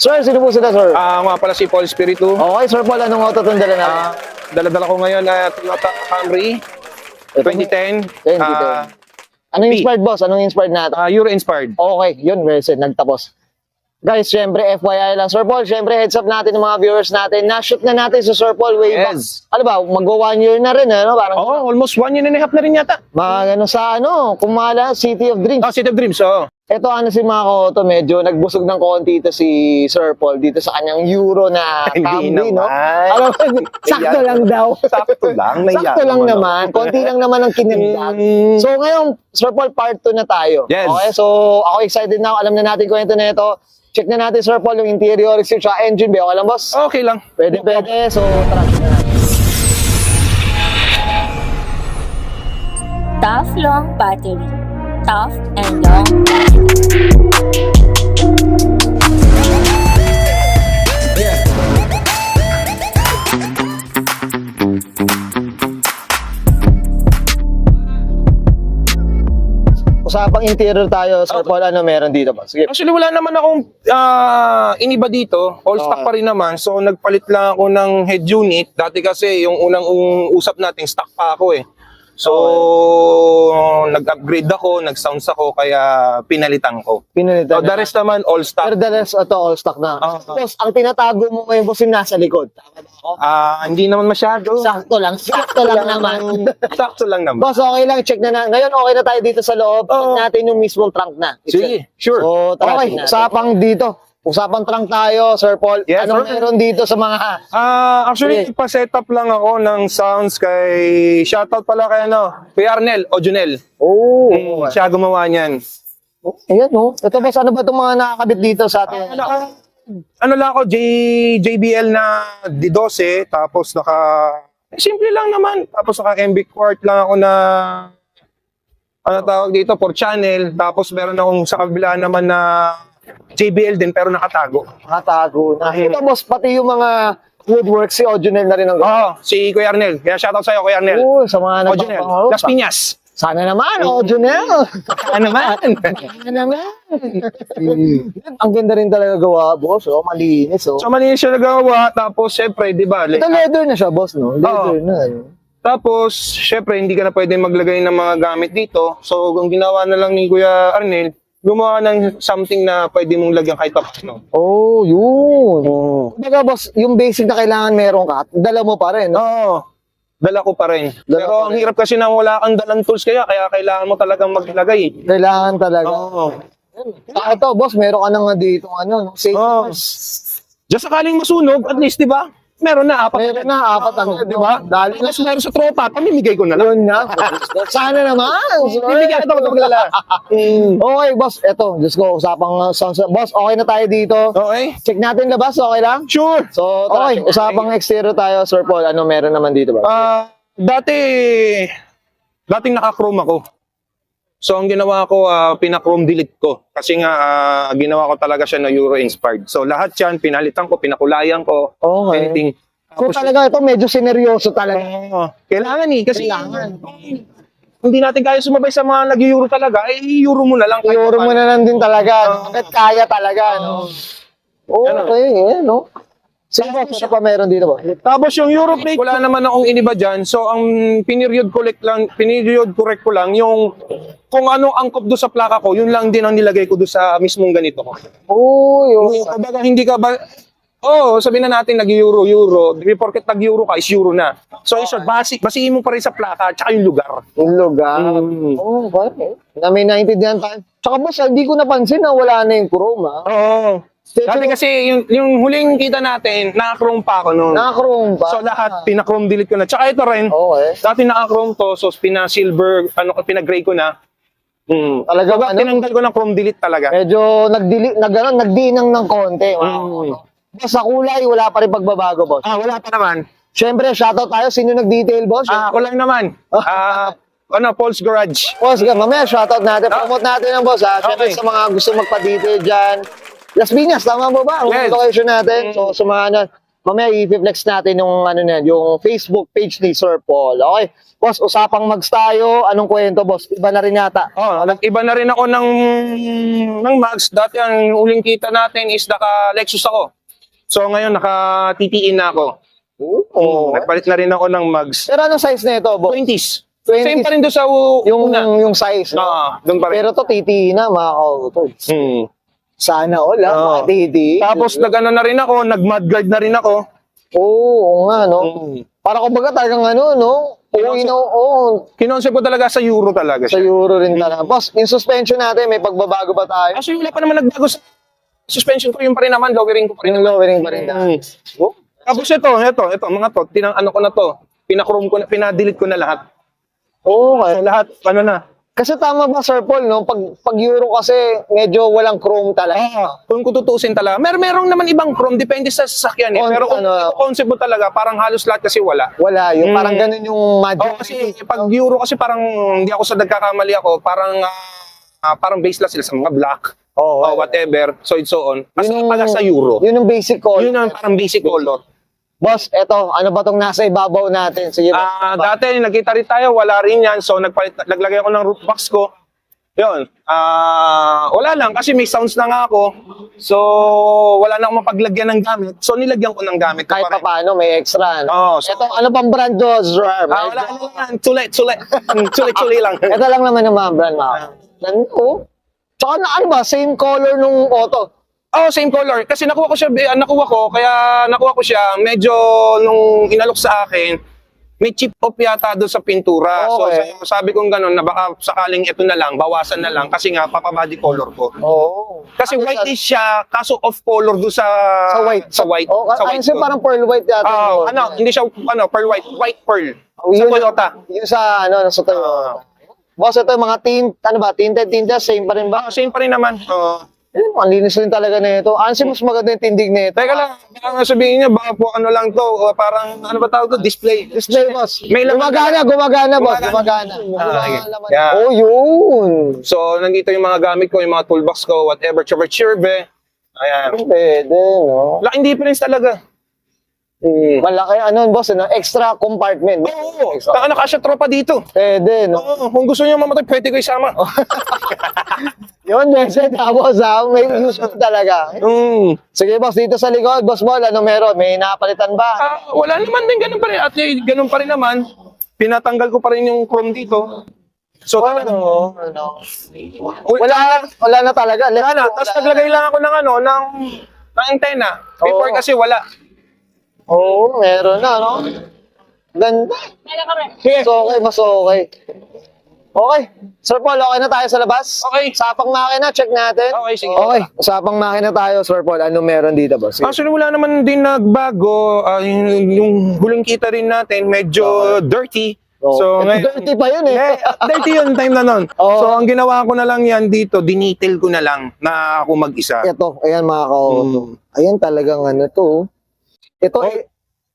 Sir, sino po sila, sir? Nga pala si Paul Spiritu. Okay, Sir Paul, anong auto itong dala natin? Dala-dala ko ngayon na Toyota Camry 2010. 2010. Anong inspired, boss? Anong inspired natin? Euro-inspired. Okay, yun, reset, nagtapos. Guys, syempre, FYI lang. Sir Paul, syempre, heads up natin ng mga viewers natin. Na-shoot na natin sa Sir Paul way back. Yes. Ano ba, magwa 1 year na rin, ano? Parang, Almost 1 year and a half na rin yata. mga ano sa ano, kumala, City of Dreams. City of Dreams, oo. Ito ano si mga to medyo nagbusog ng konti ito si Sir Paul dito sa kanyang Euro na Hindi Camry, no? naman. Alam mo, sakto lang daw. Sakto lang. Sakto lang naman. Konti lang naman ang kinagdag. So ngayon, Sir Paul, part 2 na tayo. Yes. Okay, so ako excited na. Alam na natin kwento na ito. Check na natin, Sir Paul, yung interior, exterior, tsaka engine. Okay lang, boss? Okay lang. Pwede. So, tara. Tough long battery. Tough and long battery. Usapang interior tayo, Sir Paul. Ano meron dito, boss? Sige. Actually, wala naman akong iniba dito. All stock pa rin naman. So, nagpalit lang ako ng head unit. Dati kasi, yung unang usap natin, stock pa ako eh. So, nag-upgrade ako, nag-sounds ako, kaya pinalitan ko. Pinalitan So, the rest naman, all stock. Pero the rest, ito, all stock na. Boss, ang tinatago mo ngayon, boss, yung nasa likod. Tama ba ako? Hindi naman masyado. Sakto lang naman. Sakto lang naman. Boss, okay lang, check na. Ngayon, okay na tayo dito sa loob. Check natin yung mismong trunk na. Sige, sure. So, tara, okay, usapang dito. Usapang trunk tayo, Sir Paul. Yes, Anong sir. meron dito sa mga... Actually, pa-set up lang ako ng sounds kay... Shoutout pala kay kay Arnel, Ojonel. Siya gumawa niyan. Ayan, no? Ito, boss, ano ba itong mga nakakabit dito sa atin? Ano lang ako, JBL na D12, tapos simple lang naman. Tapos naka-MB Quart lang ako na, ano tawag dito, 4 channel. Tapos meron akong sa kabila naman na JBL din, pero nakatago. Nakatago na. Ito, boss, pati yung mga woodwork, si Ojonel na rin ang... Si Kuya Arnel. Kaya shoutout sa'yo, Kuya Arnel. Sa mga Ojonel. nagpapangawag. Las Piñas. Sana naman, Ojonel. Ano naman? Sana naman. Ang ganda rin talaga gawa, boss. Malinis, So, malinis siya nagawa. Tapos, syempre, di ba? Ito leather na siya, boss, no? Leather na. Tapos, syempre, hindi ka na pwede maglagay ng mga gamit dito. So, ang ginawa na lang ni Kuya Arnel, gumawa ng something na pwede mong lagyan kahit pa paano. Yun. Kumbaga, boss, yung basic na kailangan meron ka, dala mo pa rin, no? Dala ko pa rin. Pero ang hirap kasi na wala kang dalang tools kaya kailangan mo talagang maglagay. Kailangan talaga. Ito, boss, meron ka na nga dito, safety mask. Diyan sakaling masunog, at least, di ba? Meron na, 4. Meron na, 4 ang, di ba? Dali na. Mas meron sa tropa, pamimigay ko na lang. Yun na. Sana naman. Bibigyan ito, maglala. Okay, boss. Eto, just go. Usapang sounds. Boss, okay na tayo dito. Okay. Check natin labas, okay lang? Sure. So, okay. Usapang exterior tayo, Sir Paul. Ano meron naman dito ba? Dating naka-chrome ako. So, ang ginawa ko, pina-chrome delete ko. Kasi nga, ginawa ko talaga siya na Euro-inspired. So, lahat yan, pinalitan ko, pinakulayan ko, anything. Kung talaga ito, medyo sineryoso talaga. Kailangan kasi hindi natin kaya sumabay sa mga nag-Euro talaga, i-Euro mo na lang. I-Euro mo na lang din talaga. Hanggat kaya talaga, no? Okay, no? Sige, boss, ano pa meron dito ba? Tapos yung Euro plate, wala naman akong iniba dyan. So, ang pineriod correct ko lang, yung kung ano angkop do sa plaka ko, yun lang din ang nilagay ko do sa mismong ganito ko. Kumbaga, hindi ka ba... sabihin na natin nag-Euro. Porket nag-Euro ka, is Euro na. So, basihin mo pa rin sa plaka, tsaka yung lugar. Yung lugar. Okay. Na may naintindihan tayo. Tsaka boss, hindi ko napansin na wala na yung chrome, Dati kasi yung huling kita natin, naka-chrome pa ako noon. Naka-chrome pa? So lahat, pina-chrome delete ko na. Tsaka ito rin, dati naka-chrome to, so pina-silver, pinag-gray ko na. Talaga, tinanggal ko ng chrome delete talaga. Medyo nagdinang ng konti. Boss, sa kulay, wala pa rin pagbabago, boss. Wala pa naman. Siyempre, shoutout tayo. Sino nag-detail, boss? Ako lang naman. Paul's Garage. Boss, mamaya shoutout natin. Promote natin ang boss, Siyempre, sa mga gusto magpa-detail dyan. Las Piñas, tama mo ba? Ang location natin. So, sumahan na. mamaya i-flex natin yung ano na, yung Facebook page ni Sir Paul. Okay. Boss, usapang mags tayo. Anong kwento, boss? Iba na rin yata. Oh, nag-iba na rin ako ng mags. Dati ang uling kita natin is naka-Lexus ako. So ngayon naka-TTE na ako. Oo. Nagpalit na rin ako ng mags. Pero anong size na ito, boss? 20s. 20s. Same pa rin doon sa una. Yung size. No? Doon pa rin. Pero to titi na, mga kautol. Hmm. Sana all, Oo. mga titi. Tapos nag-ano na rin ako, nag-mudguard na rin ako. Oo nga, no? Para kumbaga talagang ano, no? Kinoncept ko talaga sa Euro talaga Sa siya. Euro rin talaga. Boss, yung suspension natin, may pagbabago ba tayo? Actually, wala pa naman nagbago sa suspension ko. Yung pa rin naman, lowering ko pa rin Yung naman. lowering pa rin tayo. Oh, Tapos ito, mga to, ano ko na to, pinakroom ko na, pinadelete ko na lahat. okay. So, lahat, ano na. Kasi tama ba, Sir Paul, no? Pag Euro kasi, medyo walang chrome talaga. Kung tutuusin talaga, merong naman ibang chrome, depende sa sasakyan eh. Pero kung Ano? concept mo talaga, parang halos lahat kasi wala. Wala, yung parang ganun yung magic. Oh, kasi pag Euro kasi parang, hindi ako sa nagkakamali ako, parang base lang sila sa mga black, Oo, o whatever, so and so on. Kasi Yun yung- pala sa Euro, Yun yung basic call. yun ang parang basic color. Boss, eto, ano ba tong nasa ibabaw natin? Sige, Dati, nagkita rin tayo, wala rin yan. So, naglagay ako ng roof box ko. Yun. Wala lang, kasi may sounds na nga ako. So, wala na akong mapaglagyan ng gamit. So, nilagyan ko ng gamit. kahit pa paano, may extra. No? Oo, so- Eto, ano pang brand do, Sir? Wala lang. Chule lang. Ito lang naman yung mga brand, mga. Ano? Tsaka ano ba, same color nung auto. Oh, same color. Kasi nakuha ko siya, medyo nung inalok sa akin, may chip off yata doon sa pintura. Okay. So, sabi kong gano'n, na baka sakaling ito na lang, bawasan na lang, kasi nga, papabody color ko. Oo. Kasi white is siya, kaso off color doon sa Sa white. Sa white. Oh, sa white kasi ko. parang pearl white yata. Hindi siya, pearl white pearl. Oh, Sa yun- Toyota. Yung sa, sa Toyota. Boss, ito yung mga tint, tinted, same pa rin ba? Same pa rin naman. Ang linis rin talaga na ito. Ansi, mas maganda yung tindig na ito. Teka lang, baka nga sabihin niya, baka po ano lang to, parang, ano ba tawag to, display. Display, boss. May laman Gumagana, boss. Gumagana. Gumagana. Okay. Yeah. Oh, yun. So, nandito yung mga gamit ko, yung mga toolbox ko, whatever, churbe. Ayan. Pwede, no? Laking difference talaga. Malaki, boss, extra compartment. Oo, taka nakasya tropa dito. Pwede, no? Oo, kung gusto niyo mamatay, pwede ko isama. Yun, Jesse, tapos may use ko talaga. Sige, boss, dito sa likod, boss Ball, ano meron? May napalitan ba? Wala naman din, ganun pa rin. At ganun pa rin naman, pinatanggal ko pa rin yung chrome dito. So, Ano? wala Wala na talaga. na. Tapos naglagay lang ako ng antena. Before Oo. kasi wala. Oo, meron na, no? Ganda. Mas okay, mas okay. Okay. Sir Paul, okay na tayo sa labas? Okay. Usapang makina, check natin. Okay, sige. Okay. Usapang makina tayo, Sir Paul. Ano meron dito, boss? Sige. Actually, wala naman din nagbago. Yung huling kita rin natin, medyo dirty. So, Dirty pa yun, eh. dirty yun time na nun. Oo. So, ang ginawa ko na lang yan dito, dinitil ko na lang na ako mag-isa. Ito, ayan mga kauto. Ayan talagang to. Ito,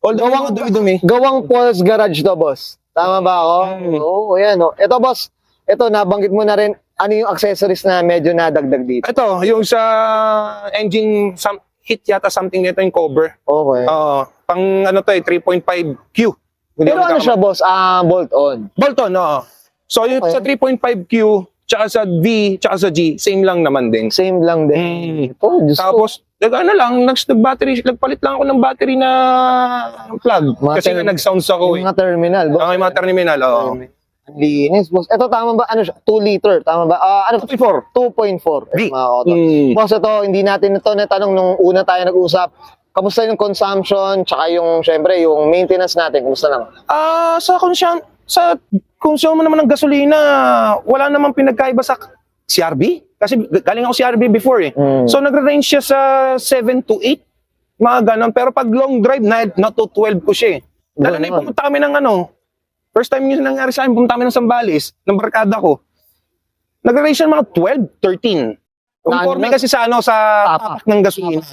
Although, dumi-dumi. gawang Paul's Garage to, boss. Tama ba ako? Oo, ayan. Oh. Ito, boss. Ito, nabanggit mo na rin, ano yung accessories na medyo nadagdag dito? Ito, yung sa engine, hit yata something nito yung cover. Okay. Pang 3.5Q. Hindi Pero ako ano siya, boss? Bolt-on. Bolton, no. So, yung Okay. sa 3.5Q, tsaka sa V, tsaka sa G, same lang naman din. Same lang din. Oh, Diyos ko. Tapos, nagpalit lang ako ng battery na plug. Mga Kasi nga nag-sounds ako Yung mga terminal, boss. Okay, mga terminal, oo. Ang linis, boss. Ito, tama ba? Ano siya? 2 liter. Tama ba? 2.4. 2.4. V. Mga auto. Mm. Boss, ito, hindi natin ito natanong nung una tayo nag-usap. Kamusta yung consumption, tsaka yung, syempre, yung maintenance natin, kamusta naman? Sa konsumo naman ng gasolina, wala namang pinagkaiba sa CRV. Kasi galing ako CRV before eh. So nagre-range siya sa 7 to 8. Mga ganon. Pero pag long drive, not to 12 ko siya eh. Lalo na yung pumunta kami ng first time yun nangyari sa akin, pumunta kami ng Sambales, ng barkada ko. Nagre-range siya mga 12, 13. Conforme kasi sa tapak ng gasolina.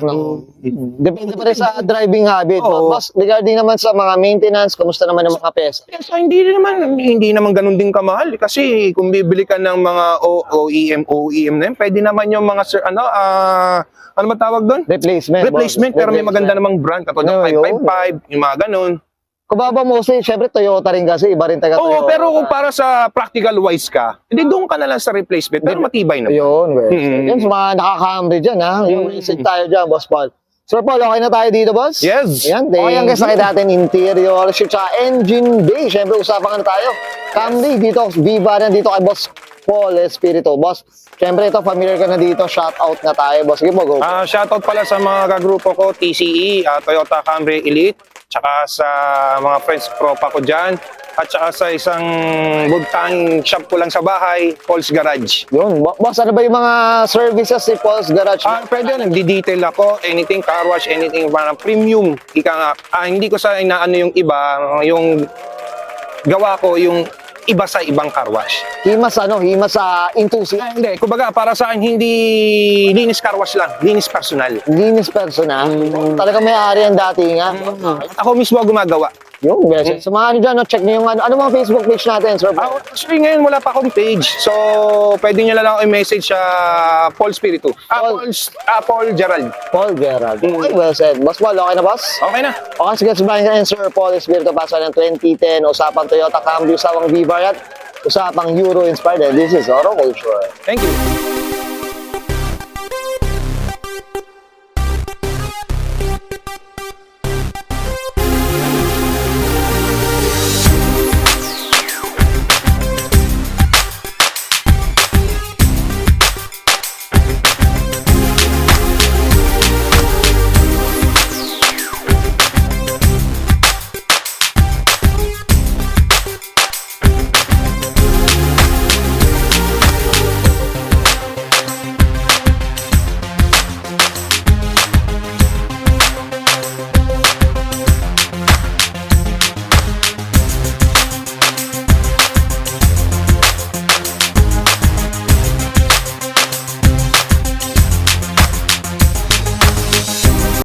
Depende pa rin sa driving habit. Oo. Boss, regarding naman sa mga maintenance, kamusta naman ang mga pesa? So, hindi naman ganun din kamahal kasi kung bibili ka ng mga OEM na yun, pwede naman yung mga ano ba tawag doon? Replacement. Pero may maganda namang brand katulad ng Yun. 555, yung mga ganun. Kung baba mo kasi, syempre Toyota rin kasi, iba rin taga Toyota. Oo, pero kung para sa practical wise ka, hindi doon ka na lang sa replacement, pero matibay na. Yun, well. Mm. Yun, sa mga nakaka-Camry dyan, ha? Yung racing tayo dyan, Boss Paul. Sir Paul, okay na tayo dito, boss? Yes. Yan, okay yan guys, nakita natin interior, shoot, sa engine bay. Syempre, usapan ka na tayo. Camry, dito, Viva na dito kay Boss Paul Espiritu. Boss, syempre ito, familiar ka na dito, shout out na tayo, boss. Sige po, go. Shoutout pala sa mga kagrupo ko, TCE, Toyota Camry Elite, tsaka sa mga friends tropa ko dyan, at tsaka sa isang bugtang shop ko lang sa bahay, Paul's Garage. Yun, boss, ano ba yung mga services si Paul's Garage? Pwede nagdi-detail ako, anything car wash, anything parang premium. Ika nga, hindi ko sa inaano yung iba, yung gawa ko yung iba sa ibang car wash. Himas sa enthusiast. Hindi, kumbaga para sa akin hindi linis car wash lang, linis personal. Linis personal. Talaga may-ari ang dati nga. Ako mismo ang gumagawa. Yung best. Sa mga ano dyan, check nyo yung ano mga Facebook page natin, Sir Paul. Actually, ngayon wala pa akong page. So, pwede nyo lang ako i-message sa Paul Spiritu. Paul Gerald. Paul Gerald. Okay, well said. Boss Paul, okay na, boss? Okay na. Okay, sige, sabahin ka Sir Paul Espiritu, pasa ng 2010, usapang Toyota Camry, usapang V-Variant, usapang Euro-inspired. This is Auto Culture. Thank you.